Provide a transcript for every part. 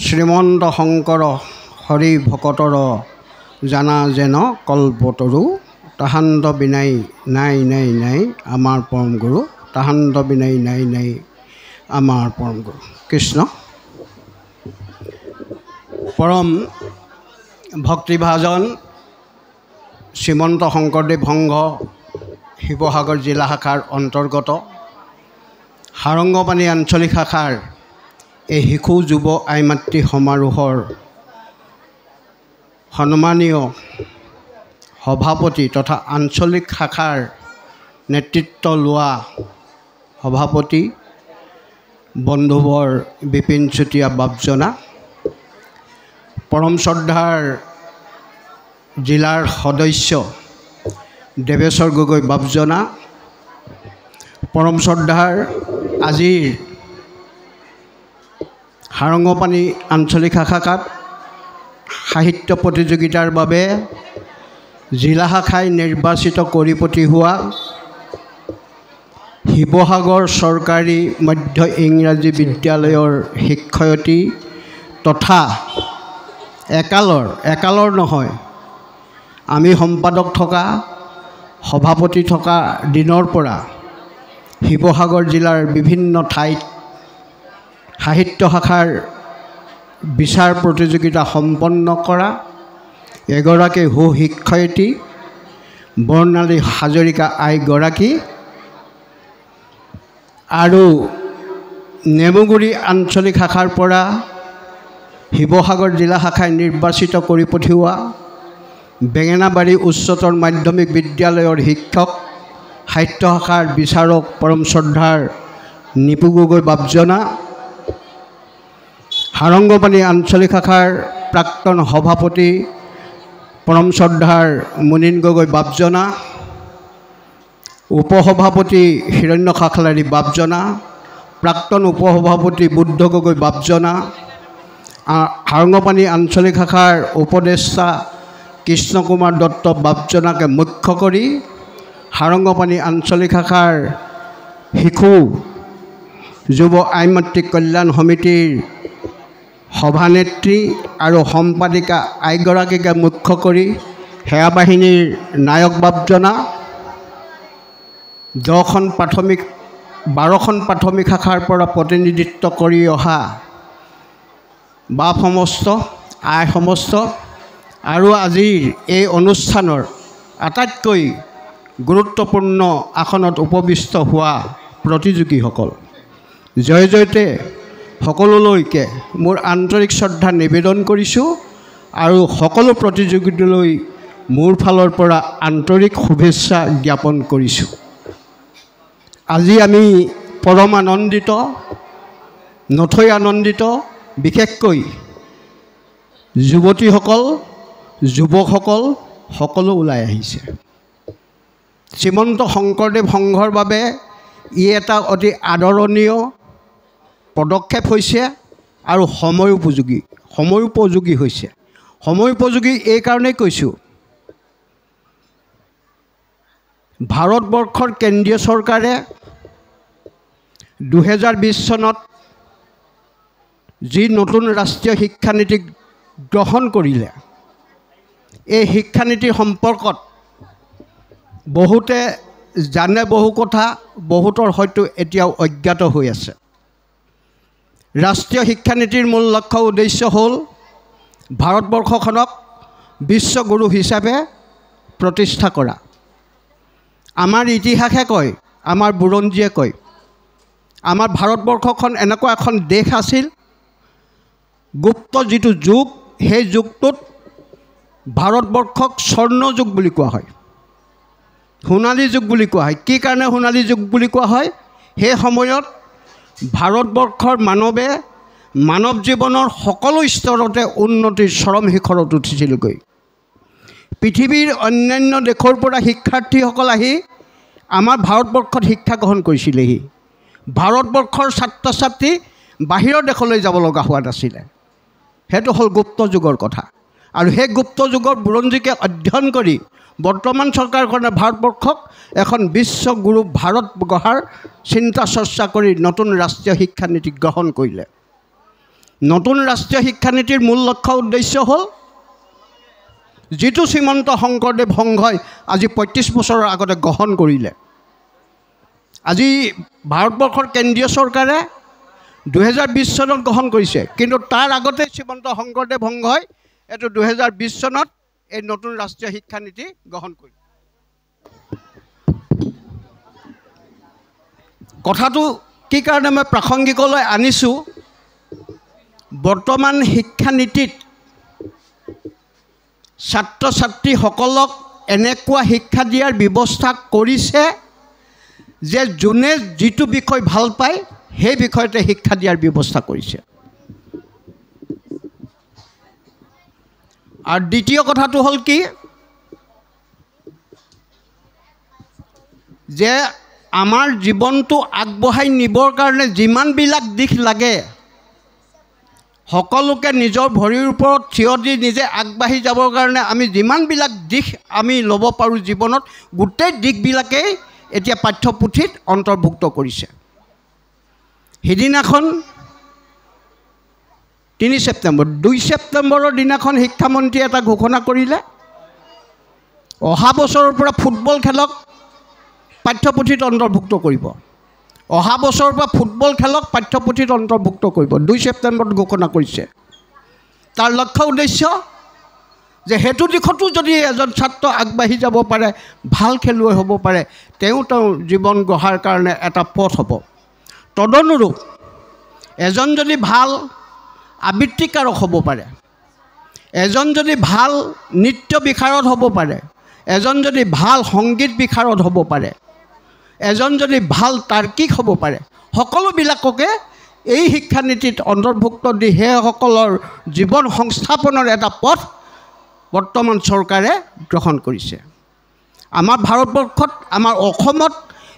শ্ৰীমন্ত শংকৰ হৰি ভকতৰ জানা যেন কল্পতৰু তাহান্ত বিনাই নাই নাই নাই আমাৰ পৰম গুৰু তাহান্ত বিনাই নাই নাই আমাৰ পৰম গুৰু কৃষ্ণ পৰম ভক্তিভাজন শ্ৰীমন্ত শংকৰদেৱ সংঘ শিৱসাগৰ জিলা শাখাৰ অন্তৰ্গত সাৰংগপানী আঞ্চলিক শাখাৰ এই শিশু যুৱ আই মাতৃ সমাৰোহৰ সন্মানীয় সভাপতি তথা আঞ্চলিক শাখাৰ নেতৃত্ব লোৱা সভাপতি বন্ধুবৰ বিপিন চুতীয়া বাপজনা পৰম শ্ৰদ্ধাৰ জিলাৰ সদস্য দেৱেশ্বৰ গগৈ বাপজনা পৰম শ্ৰদ্ধাৰ আজিৰ সাৰংগপানী আঞ্চলিক শাখাত সাহিত্য প্ৰতিযোগিতাৰ বাবে জিলা শাখাই নিৰ্বাচিত কৰি পঠিওৱা শিৱসাগৰ চৰকাৰী মধ্য ইংৰাজী বিদ্যালয়ৰ শিক্ষয়িত্ৰী তথা একালৰ নহয় আমি সম্পাদক থকা সভাপতি থকা দিনৰ পৰা শিৱসাগৰ জিলাৰ বিভিন্ন ঠাইত সাহিত্য শাখাৰ বিচাৰ প্ৰতিযোগিতা সম্পন্ন কৰা এগৰাকী শিক্ষয়িত্ৰী বৰ্ণালী হাজৰিকা আইগৰাকী আৰু নেমুগুৰি আঞ্চলিক শাখাৰ পৰা শিৱসাগৰ জিলা শাখাই নিৰ্বাচিত কৰি পঠিওৱা বেঙেনাবাৰী উচ্চতৰ মাধ্যমিক বিদ্যালয়ৰ শিক্ষক সাহিত্য শাখাৰ বিচাৰক পৰম শ্ৰদ্ধাৰ নিপু গগৈ বাপজনা সাৰংগপানী আঞ্চলিক শাখাৰ প্ৰাক্তন সভাপতি পৰম শ্ৰদ্ধাৰ মুনীন গগৈ বাপজনা উপসভাপতি হিৰণ্য খাখলাৰী বাপজনা প্ৰাক্তন উপসভাপতি বুদ্ধ গগৈ বাপজনা সাৰংগপানী আঞ্চলিক শাখাৰ উপদেষ্টা কৃষ্ণ কুমাৰ দত্ত বাপজনাকে মুখ্য কৰি সাৰংগপানী আঞ্চলিক শাখাৰ শিশু যুৱ আই মাতৃ কল্যাণ সমিতিৰ সভানেত্ৰী আৰু সম্পাদিকা আইগৰাকীকে মুখ্য কৰি সেৱা বাহিনীৰ নায়ক বাপজনা 12খন প্ৰাথমিক শাখাৰ পৰা প্ৰতিনিধিত্ব কৰি অহা বাপ সমস্ত আই সমস্ত আৰু আজিৰ এই অনুষ্ঠানৰ আটাইতকৈ গুৰুত্বপূৰ্ণ আসনত উপবিষ্ট হোৱা প্ৰতিযোগীসকল জয়তে সকলোলৈকে মোৰ আন্তৰিক শ্ৰদ্ধা নিবেদন কৰিছোঁ আৰু সকলো প্ৰতিযোগীলৈ মোৰ ফালৰ পৰা আন্তৰিক শুভেচ্ছা জ্ঞাপন কৰিছোঁ। আজি আমি পৰম আনন্দিত নথৈ আনন্দিত বিশেষকৈ যুৱতীসকল যুৱকসকল সকলো ওলাই আহিছে। শ্ৰীমন্ত শংকৰদেৱ সংঘৰ বাবে ই এটা অতি আদৰণীয় পদক্ষেপ হৈছে আৰু সময় উপযোগী হৈছে। সময় উপযোগী এই কাৰণেই কৈছোঁ, ভাৰতবৰ্ষৰ কেন্দ্ৰীয় চৰকাৰে 2020 চনত যি নতুন ৰাষ্ট্ৰীয় শিক্ষানীতি গ্ৰহণ কৰিলে, এই শিক্ষানীতিৰ সম্পৰ্কত বহুতে জানে বহু কথা, বহুতৰ হয়তো এতিয়াও অজ্ঞাত হৈ আছে। ৰাষ্ট্ৰীয় শিক্ষানীতিৰ মূল লক্ষ্য উদ্দেশ্য হ'ল ভাৰতবৰ্ষখনক বিশ্বগুৰু হিচাপে প্ৰতিষ্ঠা কৰা। আমাৰ ইতিহাসে কয়, আমাৰ বুৰঞ্জীয়ে কয়, আমাৰ ভাৰতবৰ্ষখন এনেকুৱা এখন দেশ আছিল, গুপ্ত যিটো যুগ, সেই যুগটোত ভাৰতবৰ্ষক স্বৰ্ণযুগ বুলি কোৱা হয়, সোণালী যুগ বুলি কোৱা হয়। কি কাৰণে সোণালী যুগ বুলি কোৱা হয়? সেই সময়ত ভাৰতবৰ্ষৰ মানৱ জীৱনৰ সকলো স্তৰতে উন্নতিৰ চৰম শিখৰত উঠিছিলগৈ। পৃথিৱীৰ অন্যান্য দেশৰ পৰা শিক্ষাৰ্থীসকল আহি আমাৰ ভাৰতবৰ্ষত শিক্ষা গ্ৰহণ কৰিছিলেহি। ভাৰতবৰ্ষৰ ছাত্ৰ ছাত্ৰী বাহিৰৰ দেশলৈ যাব লগা হোৱা নাছিলে। সেইটো হ'ল গুপ্ত যুগৰ কথা। আৰু সেই গুপ্ত যুগৰ বুৰঞ্জীকে অধ্যয়ন কৰি বৰ্তমান চৰকাৰখনে ভাৰতবৰ্ষক এখন বিশ্বগুৰু ভাৰত গঢ়াৰ চিন্তা চৰ্চা কৰি নতুন ৰাষ্ট্ৰীয় শিক্ষানীতি গ্ৰহণ কৰিলে। নতুন ৰাষ্ট্ৰীয় শিক্ষানীতিৰ মূল লক্ষ্য উদ্দেশ্য হ'ল যিটো শ্ৰীমন্ত শংকৰদেৱ সংঘই আজি ৩৫ বছৰৰ আগতে গ্ৰহণ কৰিলে। আজি ভাৰতবৰ্ষৰ কেন্দ্ৰীয় চৰকাৰে ২০২০ চনত গ্ৰহণ কৰিছে, কিন্তু তাৰ আগতে শ্ৰীমন্ত শংকৰদেৱ সংঘই এইটো ২০২০ চনত এই নতুন ৰাষ্ট্ৰীয় শিক্ষানীতি গ্ৰহণ কৰিলে। কথাটো কি কাৰণে মই প্ৰাসংগিকলৈ আনিছোঁ, বৰ্তমান শিক্ষানীতিত ছাত্ৰ ছাত্ৰীসকলক এনেকুৱা শিক্ষা দিয়াৰ ব্যৱস্থা কৰিছে যে যোনে যিটো বিষয় ভাল পায় সেই বিষয়তে শিক্ষা দিয়াৰ ব্যৱস্থা কৰিছে। আৰু দ্বিতীয় কথাটো হ'ল কি যে আমাৰ জীৱনটো আগবঢ়াই নিবৰ কাৰণে যিমানবিলাক দিশ লাগে সকলোকে নিজৰ ভৰিৰ ওপৰত থিয় দি নিজে আগবাঢ়ি যাবৰ কাৰণে আমি যিমানবিলাক দিশ আমি ল'ব পাৰোঁ জীৱনত, গোটেই দিশবিলাকেই এতিয়া পাঠ্যপুথিত অন্তৰ্ভুক্ত কৰিছে। সিদিনাখন ৩ ছেপ্টেম্বৰ ২ ছেপ্টেম্বৰৰ দিনাখন শিক্ষামন্ত্ৰীয়ে এটা ঘোষণা কৰিলে, অহা বছৰৰ পৰা ফুটবল খেলক পাঠ্যপুথিত অন্তৰ্ভুক্ত কৰিব। অহা বছৰৰ পৰা ফুটবল খেলক পাঠ্যপুথিত অন্তৰ্ভুক্ত কৰিব ২ ছেপ্টেম্বৰত ঘোষণা কৰিছে। তাৰ লক্ষ্য উদ্দেশ্য যে সেইটো দিশতো যদি এজন ছাত্ৰ আগবাঢ়ি যাব পাৰে, ভাল খেলুৱৈ হ'ব পাৰে, তেওঁ জীৱন গঢ়াৰ কাৰণে এটা পথ হ'ব। তদনুৰূপ এজন যদি ভাল আবৃত্তিকাৰক হ'ব পাৰে, এজন যদি ভাল নৃত্য বিশাৰদ হ'ব পাৰে, এজন যদি ভাল সংগীত বিশাৰদ হ'ব পাৰে, এজন যদি ভাল তাৰ্কিক হ'ব পাৰে, সকলোবিলাককে এই শিক্ষানীতিত অন্তৰ্ভুক্ত দি সেইসকলৰ জীৱন সংস্থাপনৰ এটা পথ বৰ্তমান চৰকাৰে গ্ৰহণ কৰিছে। আমাৰ ভাৰতবৰ্ষত, আমাৰ অসমত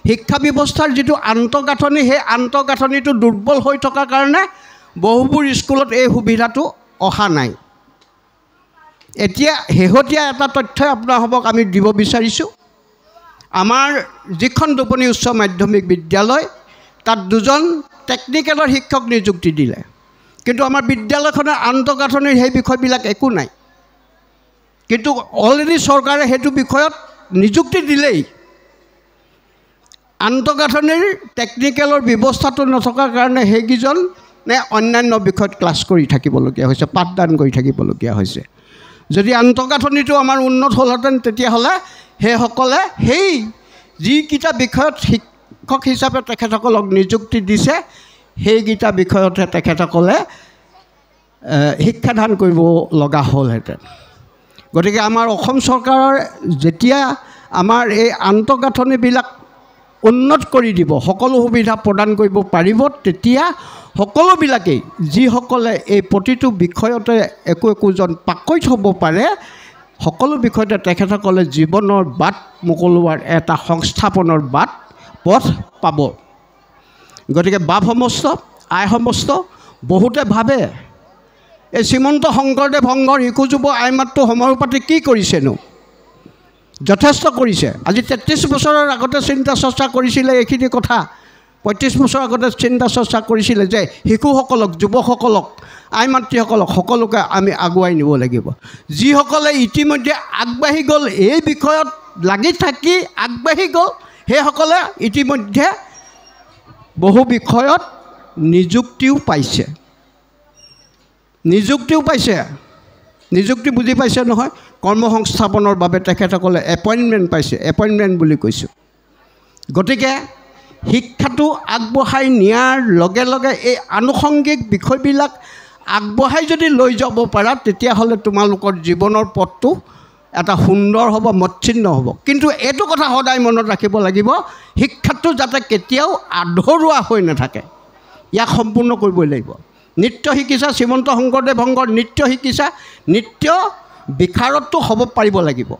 শিক্ষা ব্যৱস্থাৰ যিটো আন্তঃগাঁথনি, সেই আন্তঃগাঁথনিটো দুৰ্বল হৈ থকাৰ কাৰণে বহুবোৰ স্কুলত এই সুবিধাটো অহা নাই। এতিয়া শেহতীয়া এটা তথ্যই আপোনালোকক আমি দিব বিচাৰিছোঁ। আমাৰ যিখন দুপনি উচ্চ মাধ্যমিক বিদ্যালয়, তাত 2জন টেকনিকেলৰ শিক্ষক নিযুক্তি দিলে, কিন্তু আমাৰ বিদ্যালয়খনৰ আন্তঃগাঁথনিৰ সেই বিষয়বিলাক একো নাই। কিন্তু অলৰেডি চৰকাৰে সেইটো বিষয়ত নিযুক্তি দিলেই আন্তঃগাঁথনিৰ টেকনিকেলৰ ব্যৱস্থাটো নথকাৰ কাৰণে সেইকেইজনে অন্যান্য বিষয়ত ক্লাছ কৰি থাকিবলগীয়া হৈছে, পাঠদান কৰি থাকিবলগীয়া হৈছে। যদি আন্তঃগাঁথনিটো আমাৰ উন্নত হ'লহেঁতেন তেতিয়াহ'লে সেইসকলে সেই যিকেইটা বিষয়ত শিক্ষক হিচাপে তেখেতসকলক নিযুক্তি দিছে সেইকেইটা বিষয়তহে তেখেতসকলে শিক্ষাদান কৰিব লগা হ'লহেঁতেন। গতিকে আমাৰ অসম চৰকাৰৰ যেতিয়া আমাৰ এই আন্তঃগাঁথনিবিলাক উন্নত কৰি দিব, সকলো সুবিধা প্ৰদান কৰিব পাৰিব, তেতিয়া সকলোবিলাকেই যিসকলে এই প্ৰতিটো বিষয়তে একোজন পাকৈত হ'ব পাৰে, সকলো বিষয়তে তেখেতসকলে জীৱনৰ বাট মোকলোৱাৰ এটা সংস্থাপনৰ বাট পথ পাব। গতিকে বাপ সমস্ত আই সমস্ত বহুতে ভাবে এই শ্ৰীমন্ত শংকৰদেৱ সংঘৰ শিশু যুৱ আইমাতটো সমাৰোপাতি কি কৰিছেনো? যথেষ্ট কৰিছে। আজি ৩৩ বছৰৰ আগতে চিন্তা চৰ্চা কৰিছিলে এইখিনি কথা, ৩৫ বছৰ আগতে চিন্তা চৰ্চা কৰিছিলে যে শিশুসকলক, যুৱকসকলক, আই মাতৃসকলক সকলোকে আমি আগুৱাই নিব লাগিব। যিসকলে ইতিমধ্যে আগবাঢ়ি গ'ল, এই বিষয়ত লাগি থাকি আগবাঢ়ি গ'ল, সেইসকলে ইতিমধ্যে বহু বিষয়ত নিযুক্তিও পাইছে। নিযুক্তি বুজি পাইছে নহয়, কৰ্মসংস্থাপনৰ বাবে তেখেতসকলে এপইণ্টমেণ্ট পাইছে, এপইণ্টমেণ্ট বুলি কৈছোঁ। গতিকে শিক্ষাটো আগবঢ়াই নিয়াৰ লগে লগে এই আনুষংগিক বিষয়বিলাক আগবঢ়াই যদি লৈ যাব পাৰা, তেতিয়াহ'লে তোমালোকৰ জীৱনৰ পথটো এটা সুন্দৰ হ'ব, মচ্ছিন্ন হ'ব। কিন্তু এইটো কথা সদায় মনত ৰাখিব লাগিব, শিক্ষাটো যাতে কেতিয়াও আধৰুৱা হৈ নাথাকে, ইয়াক সম্পূৰ্ণ কৰিবই লাগিব। নৃত্য শিকিছা, শ্ৰীমন্ত শংকৰদেৱ সংঘৰ নৃত্য শিকিছা, নৃত্য বিশাৰদটো হ'ব পাৰিব লাগিব।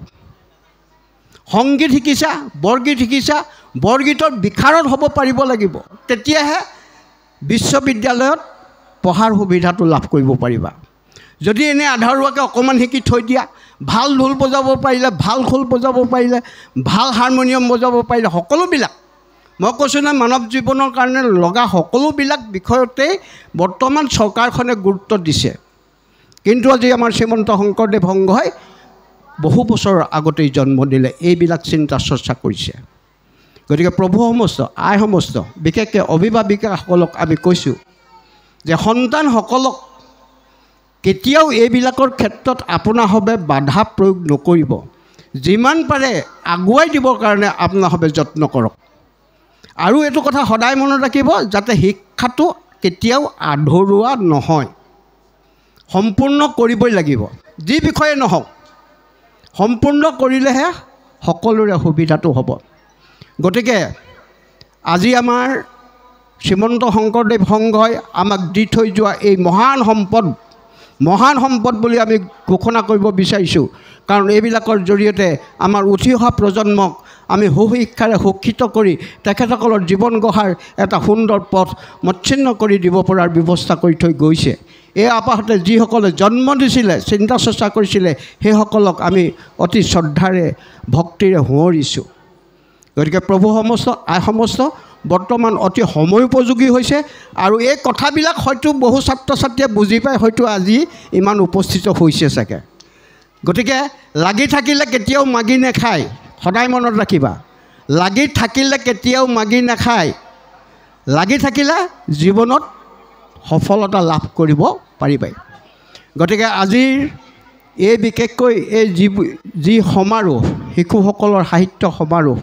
সংগীত শিকিছা, বৰগীত শিকিছা, বৰগীতৰ বিশাৰদ হ'ব পাৰিব লাগিব, তেতিয়াহে বিশ্ববিদ্যালয়ত পঢ়াৰ সুবিধাটো লাভ কৰিব পাৰিবা। যদি এনে আধৰুৱাকৈ অকণমান শিকি থৈ দিয়া, ভাল ঢোল বজাব পাৰিলে, ভাল খোল বজাব পাৰিলে, ভাল হাৰমনিয়াম বজাব পাৰিলে, সকলোবিলাক মই কৈছোঁ নহয়, মানৱ জীৱনৰ কাৰণে লগা সকলোবিলাক বিষয়তে বৰ্তমান চৰকাৰখনে গুৰুত্ব দিছে। কিন্তু আজি আমাৰ শ্ৰীমন্ত শংকৰদেৱ সংঘই বহু বছৰ আগতেই জন্ম দিলে, এইবিলাক চিন্তা চৰ্চা কৰিছে। গতিকে প্ৰভু সমস্ত, আই সমস্ত, বিশেষকৈ অভিভাৱিকাসকলক আমি কৈছোঁ যে সন্তানসকলক কেতিয়াও এইবিলাকৰ ক্ষেত্ৰত আপোনাৰভাৱে বাধা প্ৰয়োগ নকৰিব। যিমান পাৰে আগুৱাই দিবৰ কাৰণে আপোনাৰভাৱে যত্ন কৰক। আৰু এইটো কথা সদায় মনত ৰাখিব যাতে শিক্ষাটো কেতিয়াও আধৰুৱা নহয়, সম্পূৰ্ণ কৰিবই লাগিব। যি বিষয়ে নহওক সম্পূৰ্ণ কৰিলেহে সকলোৰে সুবিধাটো হ'ব। গতিকে আজি আমাৰ শ্ৰীমন্ত শংকৰদেৱ সংঘই আমাক দি থৈ যোৱা এই মহান সম্পদ বুলি আমি ঘোষণা কৰিব বিচাৰিছোঁ। কাৰণ এইবিলাকৰ জৰিয়তে আমাৰ উঠি অহা প্ৰজন্মক আমি সুশিক্ষাৰে শিক্ষিত কৰি তেখেতসকলৰ জীৱন গঢ়াৰ এটা সুন্দৰ পথ মচ্ছিন্ন কৰি দিব পৰাৰ ব্যৱস্থা কৰি থৈ গৈছে। এই আপাহতে যিসকলে জন্ম দিছিলে, চিন্তা চৰ্চা কৰিছিলে, সেইসকলক আমি অতি শ্ৰদ্ধাৰে ভক্তিৰে সোঁৱৰিছোঁ। গতিকে প্ৰভু সমস্ত, আই সমস্ত, বৰ্তমান অতি সময়োপযোগী হৈছে। আৰু এই কথাবিলাক হয়তো বহু ছাত্ৰ ছাত্ৰীয়ে বুজি পাই হয়তো আজি ইমান উপস্থিত হৈছে চাগে। গতিকে লাগি থাকিলে কেতিয়াও মাগি নাখায়, সদায় মনত ৰাখিবা। লাগি থাকিলে কেতিয়াও মাগি নাখায়, লাগি থাকিলে জীৱনত সফলতা লাভ কৰিব পাৰিবাই। গতিকে আজিৰ এই বিশেষকৈ এই যি সমাৰোহ, শিশুসকলৰ সাহিত্য সমাৰোহ,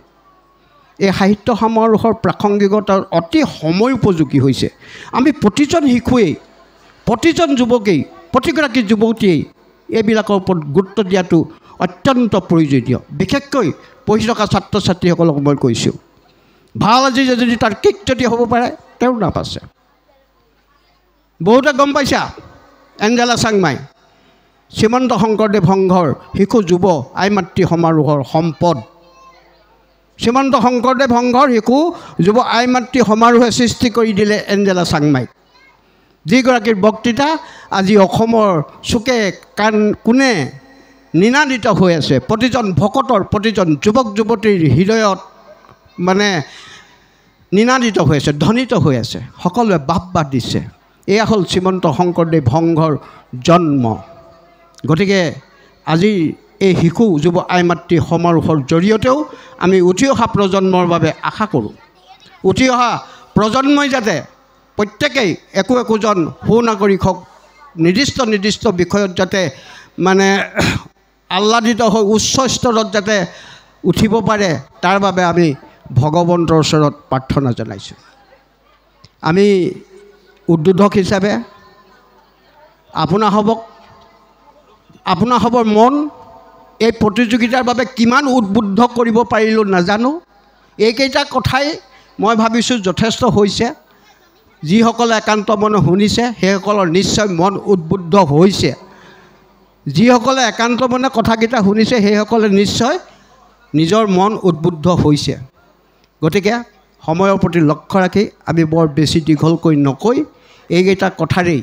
এই সাহিত্য সমাৰোহৰ প্ৰাসংগিকতা অতি সময়োপযোগী হৈছে। আমি প্ৰতিজন শিশুৱেই, প্ৰতিজন যুৱকেই, প্ৰতিগৰাকী যুৱতীয়েই এইবিলাকৰ ওপৰত গুৰুত্ব দিয়াটো অত্যন্ত প্ৰয়োজনীয়। বিশেষকৈ পঢ়ি থকা ছাত্ৰ ছাত্ৰীসকলক মই কৈছোঁ, ভাল আজি যদি তাৰ্কিক যদি হ'ব পাৰে তেওঁৰ নাম আছে। বহুতে গম পাইছা, এঞ্জেলা চাংমাই শ্ৰীমন্ত শংকৰদেৱ সংঘৰ শিশু যুৱ আই মাতৃ সমাৰোহৰ সম্পদ। শ্ৰীমন্ত শংকৰদেৱ সংঘৰ শিশু যুৱ আই মাতৃ সমাৰোহে সৃষ্টি কৰি দিলে এঞ্জেলা চাংমাইক, যিগৰাকীৰ বক্তৃতা আজি অসমৰ চুকে কোণে নিনাদিত হৈ আছে। প্ৰতিজন ভকতৰ, প্ৰতিজন যুৱক যুৱতীৰ হৃদয়ত মানে নিনাদিত হৈ আছে, ধ্বনিত হৈ আছে। সকলোৱে বাহ দিছে। এয়া হ'ল শ্ৰীমন্ত শংকৰদেৱ সংঘৰ জন্ম। গতিকে আজি এই শিশু যুৱ আই মাতৃ সমাৰোহৰ জৰিয়তেও আমি উঠি অহা প্ৰজন্মৰ বাবে আশা কৰোঁ, উঠি অহা প্ৰজন্মই যাতে প্ৰত্যেকেই একোজন সুনাগৰিক হওক, নিৰ্দিষ্ট বিষয়ত যাতে মানে আহ্লাদিত হৈ উচ্চ স্তৰত যাতে উঠিব পাৰে, তাৰ বাবে আমি ভগৱন্তৰ ওচৰত প্ৰাৰ্থনা জনাইছোঁ। আমি উদ্বোধক হিচাপে আপোনাসৱৰ মন এই প্ৰতিযোগিতাৰ বাবে কিমান উদ্বুদ্ধ কৰিব পাৰিলোঁ নাজানো। এইকেইটা কথাই মই ভাবিছোঁ যথেষ্ট হৈছে। যিসকলে একান্ত মনে শুনিছে সেইসকলৰ নিশ্চয় মন উদ্বুদ্ধ হৈছে। যিসকলে একান্ত মনে কথাকেইটা শুনিছে সেইসকলে নিশ্চয় নিজৰ মন উদ্বুদ্ধ হৈছে। গতিকে সময়ৰ প্ৰতি লক্ষ্য ৰাখি আমি বৰ বেছি দীঘলকৈ নকৈ এইকেইটা কথাৰেই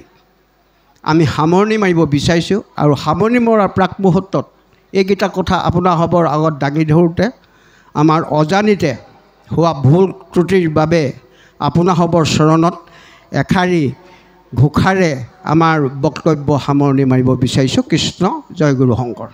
আমি সামৰণি মাৰিব বিচাৰিছোঁ। আৰু সামৰণি মৰাৰ প্ৰাক মুহূৰ্তত এইকেইটা কথা আপোনাসৱৰ আগত দাঙি ধৰোঁতে আমাৰ অজানিতে হোৱা ভুল ত্ৰুটিৰ বাবে আপোনাসৱৰ চৰণত এষাৰি ঘোষাৰে আমাৰ বক্তব্য সামৰণি মাৰিব বিচাৰিছোঁ। কৃষ্ণ জয় গুৰু শংকৰ।